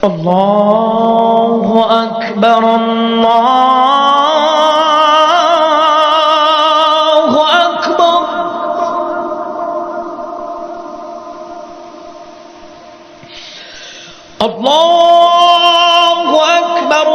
الله أكبر الله أكبر الله أكبر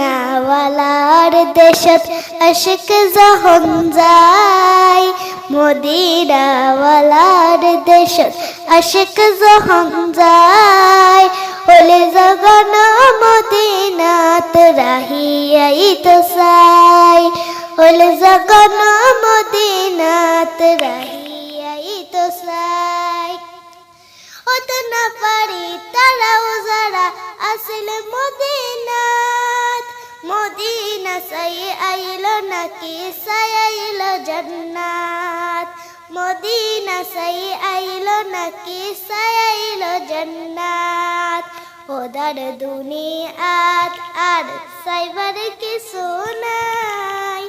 মদিনাওয়ালার দেশত আশিক যখন যায়, মদিনাওয়ালার দেশত আশিক যখন যায়, ওলে জগন মদিনাত রাহিয়াই তো চাই, ওলে জগন মদিনাত রাহিয়াই তো চাই। ওতে না পারি তারাও যারা আসিল মদিনাত, মদিনা চাই আইল নাকি চাই আইল জান্নাত, মদিনা চাই আইল নাকি চাই আইল জান্নাত। ওদার দুনিয়াত আর চাইবার কিছু নাই,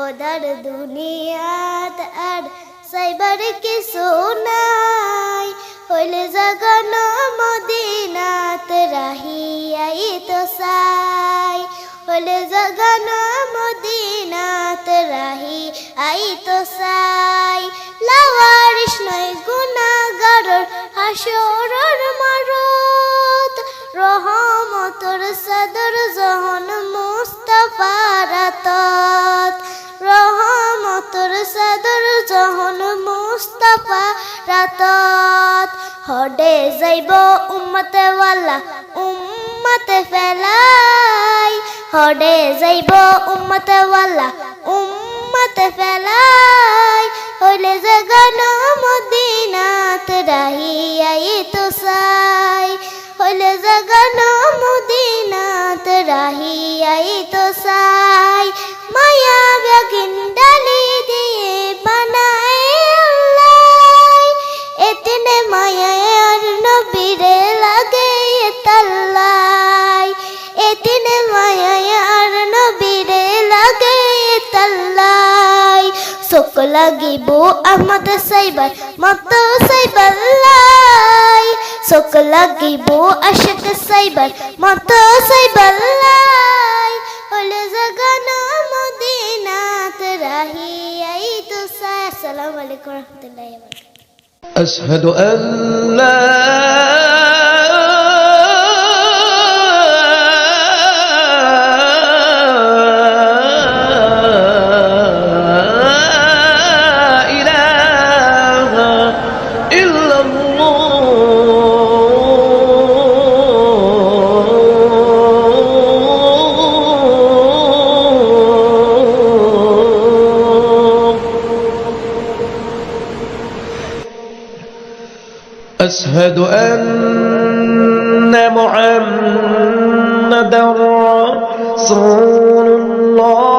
ওদার দুনিয়াত আর চাইবার কিছু নাই, হইলে জগন মদিনাত রাহিয়াই তো চাই, হইলে জগন মদিনাত রাহিয়াই তো চাই। লাওয়ারিস নয় গুনাহগারর হাসরের মারত, রহমতর চাদর জহন মুস্তাফার আতত, রহমতর চাদর জহন মুস্তাফার আতত। হডে যাইব উম্মতে ওয়ালা উম্মতে ফেলাই, হডে যাইব উম্মতে ওয়ালা উম্মতে ফেলাই, হইলে জগন মদিনাত রাহিয়াই তো চাই, হইলে জগন মদিনাত রাহিয়াই তো চাই। মায়া বেগিন ডালি দিয়ে বানায় আল্লাহ, এতিনে মায়ায় আর নবীরে লাগে তাল্লাই, এতিনে মায়ায় আর নবীরে লাগে তাল্লাই। চোখ লাগিব আহমদ সাইবার মত সাইবাল্লাই, চোখ লাগিব আশিক সাইবার মত সাইবাল্লাই, হলে জগন মদিনাত রাহিয়াই তো চাই। আসসালামু আলাইকুম রহমতুল্লাহি ওয়া বারাকাতুহু। أشهد أن لا إله إلا أشهد أن محمدا رسول الله